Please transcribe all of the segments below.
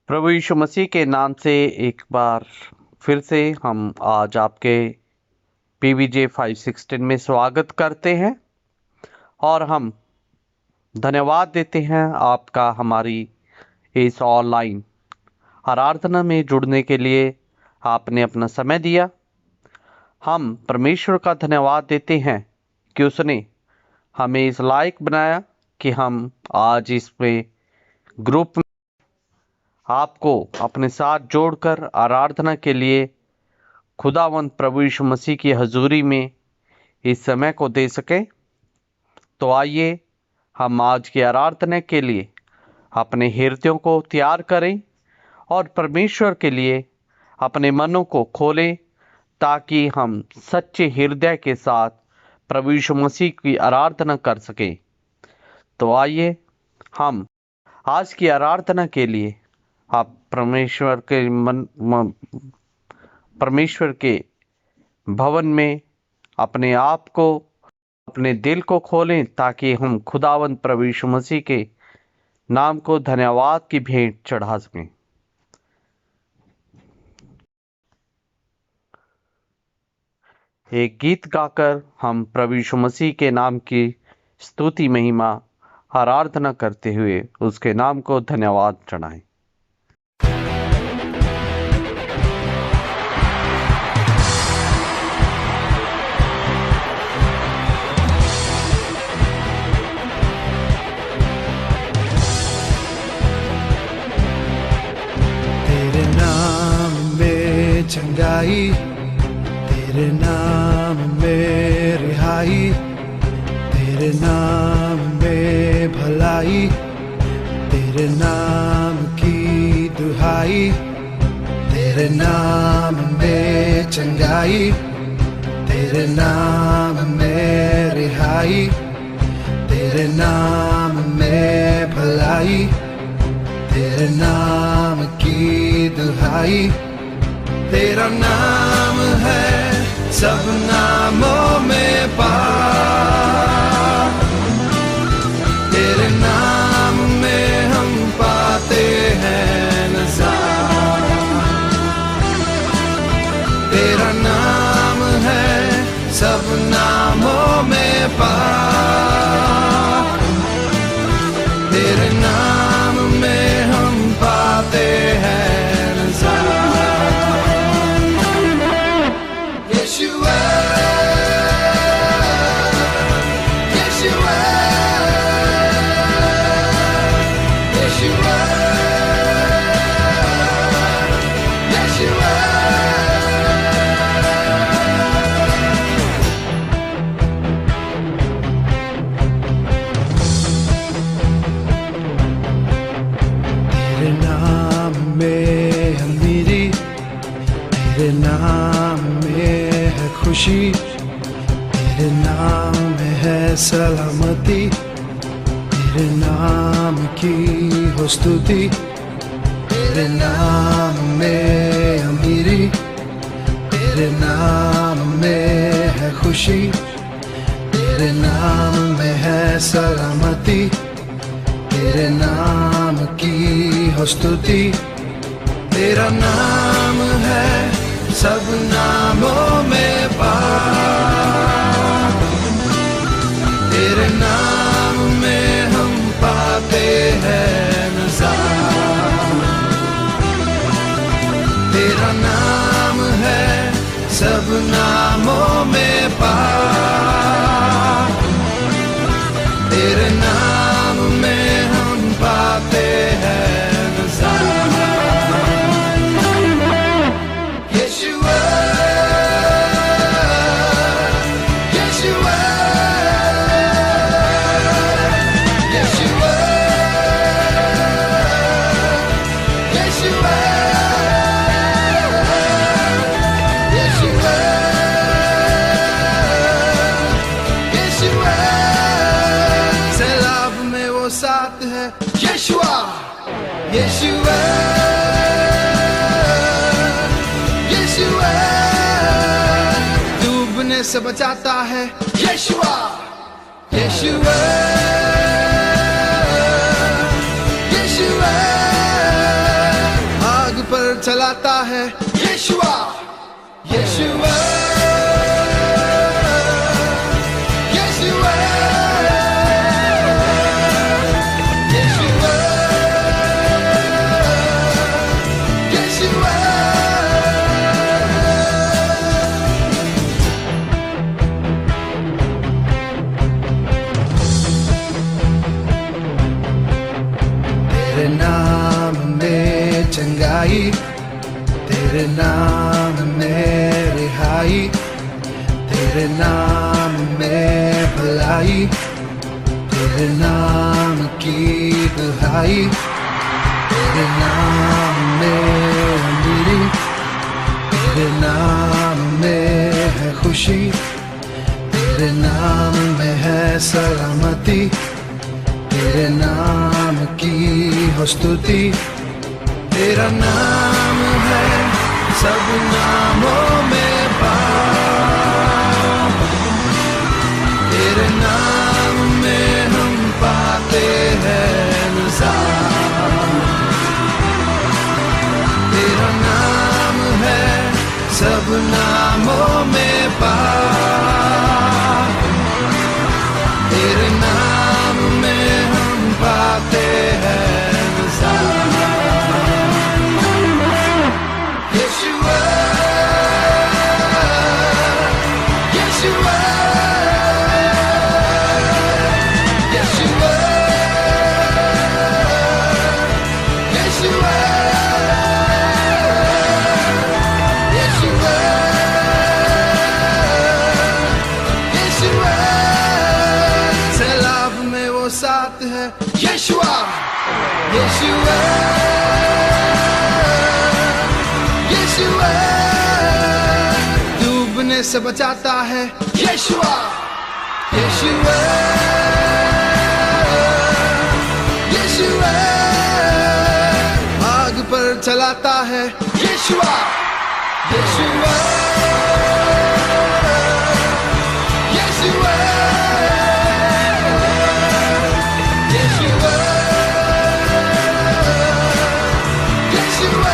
प्रभु यीशु मसीह के नाम से एक बार फिर से हम आज आपके PVJ 516 में स्वागत करते हैं और हम धन्यवाद देते हैं आपका हमारी इस ऑनलाइन आराधना में जुड़ने के लिए आपने अपना समय दिया। हम परमेश्वर का धन्यवाद देते हैं कि उसने हमें इस लायक बनाया कि हम आज इसमें ग्रुप में आपको अपने साथ जोड़कर आराधना के लिए खुदावंद प्रभु यीशु मसीह की हजूरी में इस समय को दे सकें। तो आइए हम आज की आराधना के लिए अपने हृदयों को तैयार करें और परमेश्वर के लिए अपने मनों को खोलें ताकि हम सच्चे हृदय के साथ प्रभु यीशु मसीह की आराधना कर सकें। तो आइए हम आज की आराधना के लिए आप परमेश्वर के भवन में अपने आप को, अपने दिल को खोलें ताकि हम खुदावंद प्रभु यीशु मसीह के नाम को धन्यवाद की भेंट चढ़ा सकें। एक गीत गाकर हम प्रभु यीशु मसीह के नाम की स्तुति महिमा आराधना करते हुए उसके नाम को धन्यवाद चढ़ाएं। तेरे नाम में चंगाई, तेरे नाम में रिहाई, तेरे नाम में भलाई, तेरे नाम की दुहाई। तेरे नाम में चंगाई, तेरे नाम में रिहाई, तेरे नाम में भलाई, तेरे नाम की दुहाई। तेरा नाम है सब नामों में पार, तेरे नाम में हम पाते हैं नज़ार। तेरा नाम है सब नामों में पार, तेरे नाम में हम पाते हैं नज़ार। यीशुआ, यीशुआ, यीशुआ, यीशुआ। तेरे नाम में अमीरी, तेरे नाम में है खुशी, तेरे नाम में है सलामती, तेरे नाम की हो स्तुति। तेरे नाम में अमीरी, तेरे नाम में है खुशी, तेरे नाम में है सलामती, तेरे नाम की हो स्तुति। तेरा नाम है सब नामों में पार, तेरे नाम में हम पाते हैं नज़ार। तेरा नाम है सब नामों में पार, तेरे नाम में हम पाते हैं नज़ार। यीशुआ, यीशुआ, यीशुआ, यीशुआ, यीशुआ, यीशुआ। सैलाब में वो साथ है यीशुआ, यीशुआ, यीशुआ। डूबने से बचाता है यीशुआ, यीशुआ, यीशुआ, चलाता है यीशुआ यीशुआ तेरे नाम में चंगाई, तेरे नाम में रिहाई, तेरे नाम में भलाई, तेरे नाम की दुहाई, तेरे नाम में अमीरी, तेरे नाम में है खुशी, तेरे नाम में है सलामती, तेरे नाम की हो स्तुति, तेरा नाम है सब नामों में पार, तेरे नाम में हम पाते हैं निजात, तेरा नाम है सब नामों में पार, तेरे नाम में हम पाते हैं निजात। यीशुआ यीशुआ यीशुआ यीशुआ यीशुआ यीशुआ सैलाब में वो साथ है यीशुआ यीशुआ यीशुआ डूबने से बचाता है यीशुआ यीशुआ यीशुआ आग पर चलाता है यीशुआ यीशुआ यीशुआ यीशुआ यीशुआ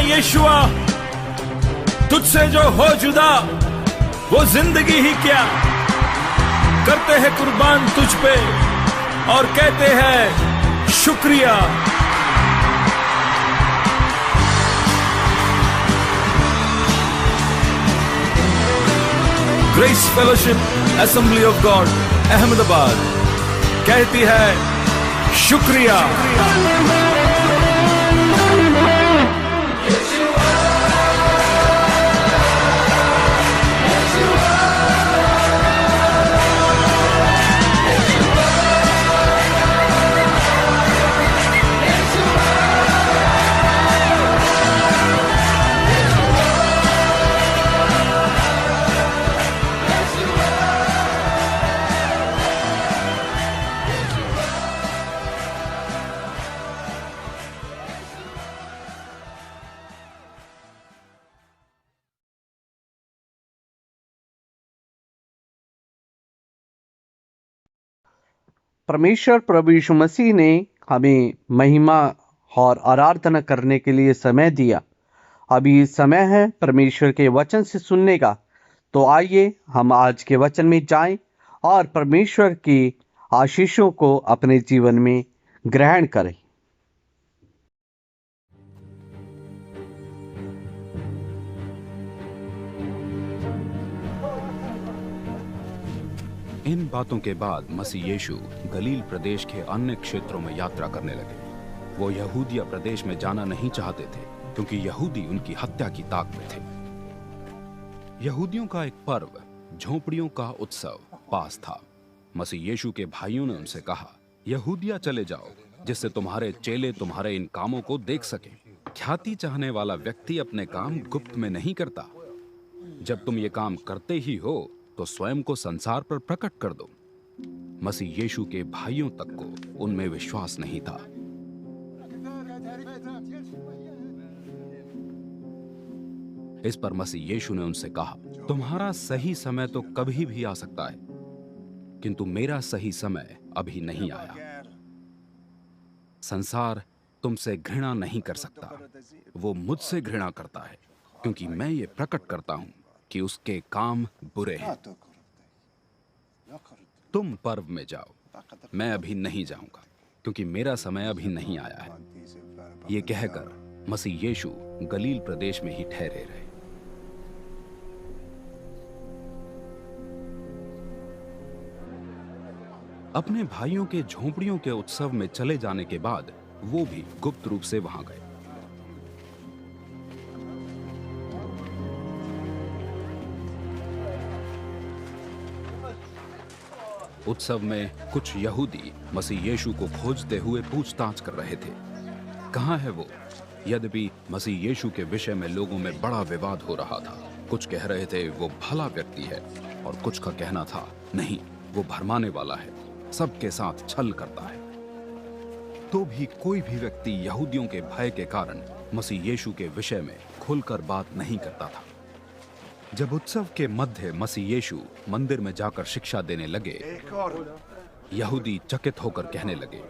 यीशुआ तुझसे जो हो जुदा वो जिंदगी ही क्या, करते हैं कुर्बान तुझ पे और कहते हैं शुक्रिया। Grace fellowship assembly of God Ahmedabad कहती है शुक्रिया। परमेश्वर प्रभु यीशु मसीह ने हमें महिमा और आराधना करने के लिए समय दिया। अभी समय है परमेश्वर के वचन से सुनने का। तो आइए हम आज के वचन में जाएं और परमेश्वर की आशीषों को अपने जीवन में ग्रहण करें। इन बातों के बाद मसीह यीशु गलील प्रदेश के अन्य क्षेत्रों में यात्रा करने लगे। वो यहूदिया प्रदेश में जाना नहीं चाहते थे क्योंकि यहूदी उनकी हत्या की ताक में थे। यहूदियों का एक पर्व, झोंपड़ियों का उत्सव पास था। मसीह यीशु के भाइयों ने उनसे कहा, यहूदिया चले जाओ जिससे तुम्हारे चेले तुम्हारे इन कामों को देख सके। ख्याति चाहने वाला व्यक्ति अपने काम गुप्त में नहीं करता। जब तुम ये काम करते ही हो तो स्वयं को संसार पर प्रकट कर दो। मसीह यीशु के भाइयों तक को उनमें विश्वास नहीं था। इस पर मसीह यीशु ने उनसे कहा, तुम्हारा सही समय तो कभी भी आ सकता है, किंतु मेरा सही समय अभी नहीं आया। संसार तुमसे घृणा नहीं कर सकता, वो मुझसे घृणा करता है क्योंकि मैं ये प्रकट करता हूं कि उसके काम बुरे हैं। तुम पर्व में जाओ, मैं अभी नहीं जाऊंगा क्योंकि मेरा समय अभी नहीं आया है। ये कहकर मसीह यीशु गलील प्रदेश में ही ठहरे रहे। अपने भाइयों के झोंपड़ियों के उत्सव में चले जाने के बाद वो भी गुप्त रूप से वहां गए। उत्सव में कुछ यहूदी मसीह यीशु को खोजते हुए पूछताछ कर रहे थे, कहां है वो? यद्यपि मसीह यीशु के विषय में लोगों में बड़ा विवाद हो रहा था। कुछ कह रहे थे वो भला व्यक्ति है और कुछ का कहना था नहीं, वो भरमाने वाला है, सबके साथ छल करता है। तो भी कोई भी व्यक्ति यहूदियों के भय के कारण मसीह यीशु के विषय में खुलकर बात नहीं करता था। जब उत्सव के मध्य मसीह यीशु मंदिर में जाकर शिक्षा देने लगे, यहूदी चकित होकर कहने लगे,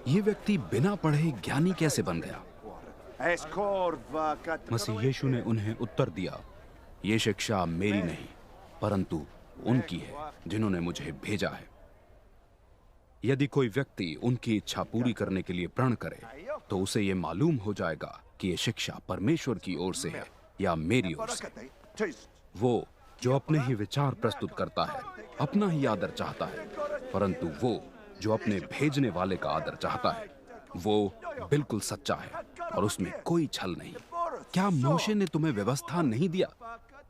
ये व्यक्ति बिना पढ़े ज्ञानी कैसे बन गया? मसीह यीशु ने उन्हें उत्तर दिया, ये शिक्षा मेरी नहीं परंतु उनकी है जिन्होंने मुझे भेजा है। यदि कोई व्यक्ति उनकी इच्छा पूरी करने के लिए प्रण करे तो उसे ये मालूम हो जाएगा कि ये शिक्षा परमेश्वर की ओर से है या मेरी ओर से। वो जो अपने ही विचार प्रस्तुत करता है अपना ही आदर चाहता है, परंतु वो जो अपने भेजने वाले का आदर चाहता है वो बिल्कुल सच्चा है और उसमें कोई छल नहीं। क्या मोशे ने तुम्हें व्यवस्था नहीं दिया?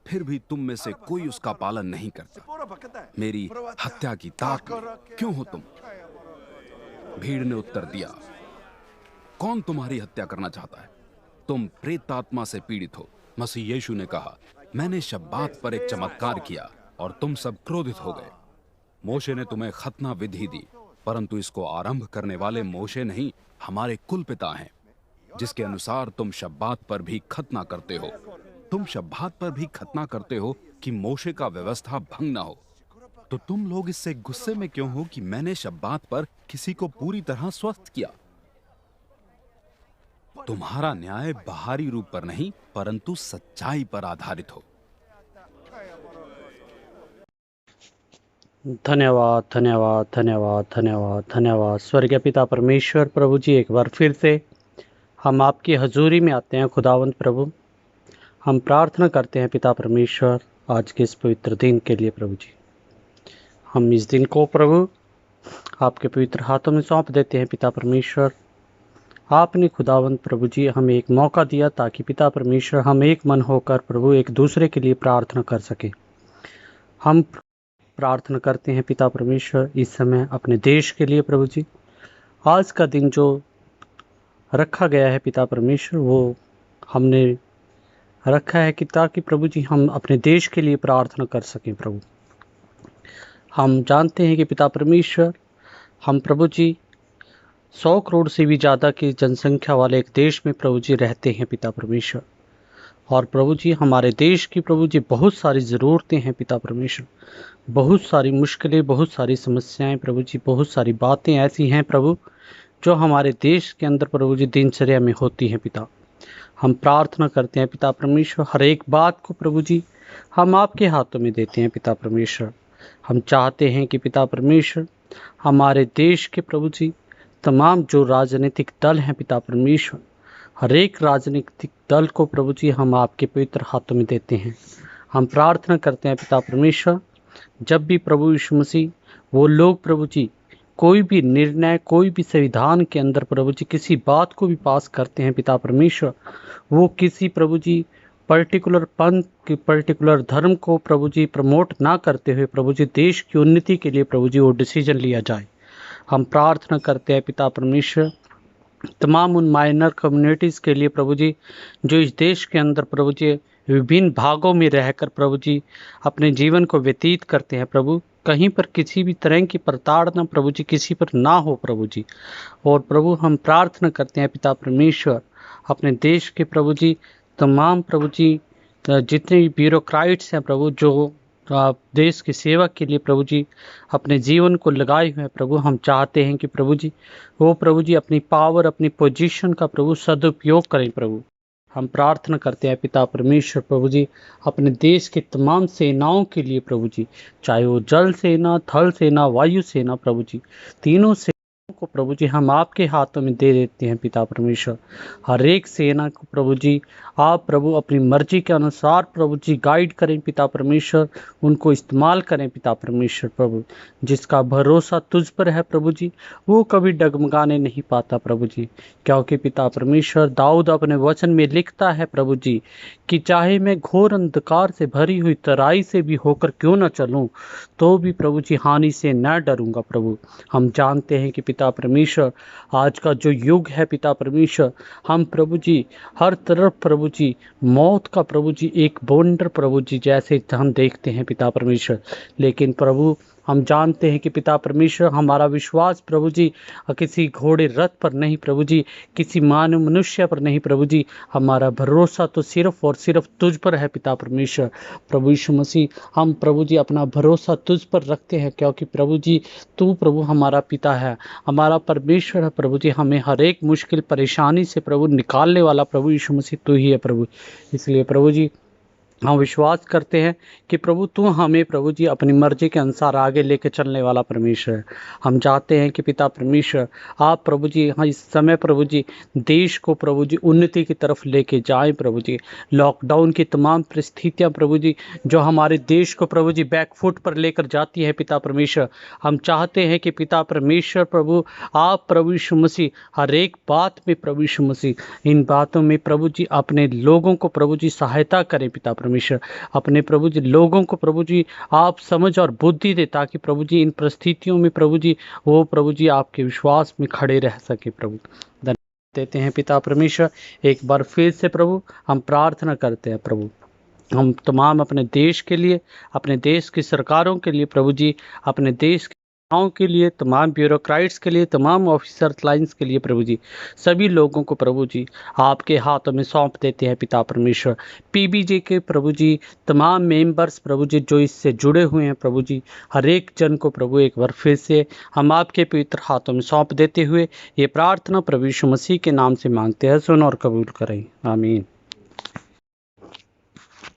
फिर भी तुम में से कोई उसका पालन नहीं करता। मेरी हत्या की ताक में क्यों हो तुम? भीड़ ने उत्तर दिया, कौन तुम्हारी हत्या करना चाहता है? तुम प्रेतात्मा से पीड़ित हो। मसीह यीशु ने कहा, मैंने शब्बात पर एक चमत्कार किया और तुम सब क्रोधित हो गए। मोशे ने तुम्हें खतना विधि दी, परंतु इसको आरंभ करने वाले मोशे नहीं, हमारे कुल पिता हैं, जिसके अनुसार तुम शब्बात पर भी खतना करते हो। तुम शब्बात पर भी खतना करते हो कि मोशे का व्यवस्था भंग ना हो। तो तुम लोग इससे गुस्से में क्यों हो कि मैंने शब्बात पर किसी को पूरी तरह स्वस्थ किया? तुम्हारा न्याय बाहरी रूप पर नहीं परंतु सच्चाई पर आधारित हो। धन्यवाद धन्यवाद धन्यवाद धन्यवाद धन्यवाद। स्वर्गीय पिता परमेश्वर प्रभु जी, एक बार फिर से हम आपकी हजूरी में आते हैं। खुदावंत प्रभु, हम प्रार्थना करते हैं पिता परमेश्वर आज के इस पवित्र दिन के लिए। प्रभु जी, हम इस दिन को प्रभु आपके पवित्र हाथों में सौंप देते हैं। पिता परमेश्वर, आपने खुदावंत प्रभु जी हमें एक मौका दिया ताकि पिता परमेश्वर हम एक मन होकर प्रभु एक दूसरे के लिए प्रार्थना कर सके। हम प्रार्थना करते हैं पिता परमेश्वर इस समय अपने देश के लिए। प्रभु जी, आज का दिन जो रखा गया है पिता परमेश्वर, वो हमने रखा है कि ताकि प्रभु जी हम अपने देश के लिए प्रार्थना कर सकें। प्रभु, हम जानते हैं कि पिता परमेश्वर हम प्रभु जी 100 करोड़ से भी ज़्यादा की जनसंख्या वाले एक देश में प्रभु जी रहते हैं। पिता परमेश्वर, और प्रभु जी हमारे देश की प्रभु जी बहुत सारी ज़रूरतें हैं पिता परमेश्वर, बहुत सारी मुश्किलें, बहुत सारी समस्याएं प्रभु जी, बहुत सारी बातें ऐसी हैं प्रभु जो हमारे देश के अंदर प्रभु जी दिनचर्या में होती हैं पिता। हम प्रार्थना करते हैं पिता परमेश्वर, हर एक बात को प्रभु जी हम आपके हाथों में देते हैं पिता परमेश्वर। हम चाहते हैं कि पिता परमेश्वर हमारे देश के प्रभु जी तमाम जो राजनीतिक दल हैं पिता परमेश्वर, हर एक राजनीतिक दल को प्रभु जी हम आपके पवित्र हाथों में देते हैं। हम प्रार्थना करते हैं पिता परमेश्वर, जब भी प्रभु यीशु मसीह वो लोग प्रभु जी कोई भी निर्णय, कोई भी संविधान के अंदर प्रभु जी किसी बात को भी पास करते हैं पिता परमेश्वर, वो किसी प्रभु जी पर्टिकुलर पंथ की, पर्टिकुलर धर्म को प्रभु जी प्रमोट ना करते हुए प्रभु जी देश की उन्नति के लिए प्रभु जी वो डिसीजन लिया जाए। हम प्रार्थना करते हैं पिता परमेश्वर तमाम उन माइनर कम्युनिटीज़ के लिए प्रभु जी जो इस देश के अंदर प्रभु जी विभिन्न भागों में रहकर प्रभु जी अपने जीवन को व्यतीत करते हैं प्रभु, कहीं पर किसी भी तरह की प्रताड़ना प्रभु जी किसी पर ना हो प्रभु जी। और प्रभु हम प्रार्थना करते हैं पिता परमेश्वर अपने देश के प्रभु जी तमाम प्रभु जी जितने भी ब्यूरोक्राइट्स हैं प्रभु जो देश की सेवा के लिए प्रभु जी अपने जीवन को लगाए हुए हैं प्रभु, हम चाहते हैं कि प्रभु जी वो प्रभु जी अपनी पावर, अपनी पोजीशन का प्रभु सदुपयोग करें प्रभु। हम प्रार्थना करते हैं पिता परमेश्वर प्रभु जी अपने देश की तमाम सेनाओं के लिए प्रभु जी, चाहे वो जल सेना, थल सेना, वायु सेना प्रभु जी, तीनों सेनाओं को प्रभु जी हम आपके हाथों में दे देते हैं पिता परमेश्वर। हर एक सेना को प्रभु जी आप प्रभु अपनी मर्जी के अनुसार प्रभु जी गाइड करें पिता परमेश्वर, उनको इस्तेमाल करें पिता परमेश्वर प्रभु। जिसका भरोसा तुझ पर है प्रभु जी वो कभी डगमगाने नहीं पाता प्रभु जी, क्योंकि पिता परमेश्वर दाऊद अपने वचन में लिखता है प्रभु जी कि चाहे मैं घोर अंधकार से भरी हुई तराई से भी होकर क्यों न चलूं तो भी प्रभु जी हानि से न डरूंगा प्रभु। हम जानते हैं कि पिता परमेश्वर आज का जो युग है पिता परमेश्वर, हम प्रभु जी हर तरफ प्रभु जी मौत का प्रभु जी एक बवंडर प्रभु जी जैसे हम देखते हैं पिता परमेश्वर, लेकिन प्रभु हम जानते हैं कि पिता परमेश्वर हमारा विश्वास प्रभु जी किसी घोड़े रथ पर नहीं प्रभु जी, किसी मानव मनुष्य पर नहीं प्रभु जी, हमारा भरोसा तो सिर्फ और सिर्फ तुझ पर है पिता परमेश्वर। प्रभु यीशु मसीह हम प्रभु जी अपना भरोसा तुझ पर रखते हैं, क्योंकि प्रभु जी तू प्रभु हमारा पिता है, हमारा परमेश्वर है प्रभु जी, हमें हर एक मुश्किल परेशानी से प्रभु निकालने वाला प्रभु यीशु मसीह तू ही है प्रभु। इसलिए प्रभु जी हम विश्वास करते हैं कि प्रभु तू हमें प्रभु जी अपनी मर्जी के अनुसार आगे लेके चलने वाला परमेश्वर है। हम चाहते हैं कि पिता परमेश्वर आप प्रभु जी हाँ इस समय प्रभु जी देश को प्रभु जी उन्नति की तरफ लेके जाएं प्रभु जी। लॉकडाउन की तमाम परिस्थितियां प्रभु जी जो हमारे देश को प्रभु जी बैकफुट पर लेकर जाती है पिता परमेश्वर, हम चाहते हैं कि पिता परमेश्वर प्रभु आप प्रभु यीशु मसीह हर एक बात में प्रभु यीशु मसीह इन बातों में प्रभु जी अपने लोगों को प्रभु जी सहायता करें पिता परमेश्वर, अपने प्रभु जी लोगों को प्रभु जी आप समझ और बुद्धि दे ताकि प्रभु जी इन परिस्थितियों में प्रभु जी वो प्रभु जी आपके विश्वास में खड़े रह सके प्रभु। धन्यवाद देते हैं पिता परमेश्वर, एक बार फिर से प्रभु हम प्रार्थना करते हैं प्रभु हम तमाम अपने देश के लिए, अपने देश की सरकारों के लिए प्रभु जी, अपने देश के लिए, तमाम ब्यूरोक्राइट्स के लिए, तमाम ऑफिसर लाइन्स के लिए प्रभु जी सभी लोगों को प्रभु जी आपके हाथों में सौंप देते हैं पिता परमेश्वर। पीबीजे के प्रभु जी तमाम मेंबर्स प्रभु जी जो इससे जुड़े हुए हैं प्रभु जी, हर एक जन को प्रभु एक बार फिर से हम आपके पवित्र हाथों में सौंप देते हुए ये प्रार्थना प्रभु यीशु मसीह के नाम से मांगते हैं, सुन और कबूल करें, आमीन।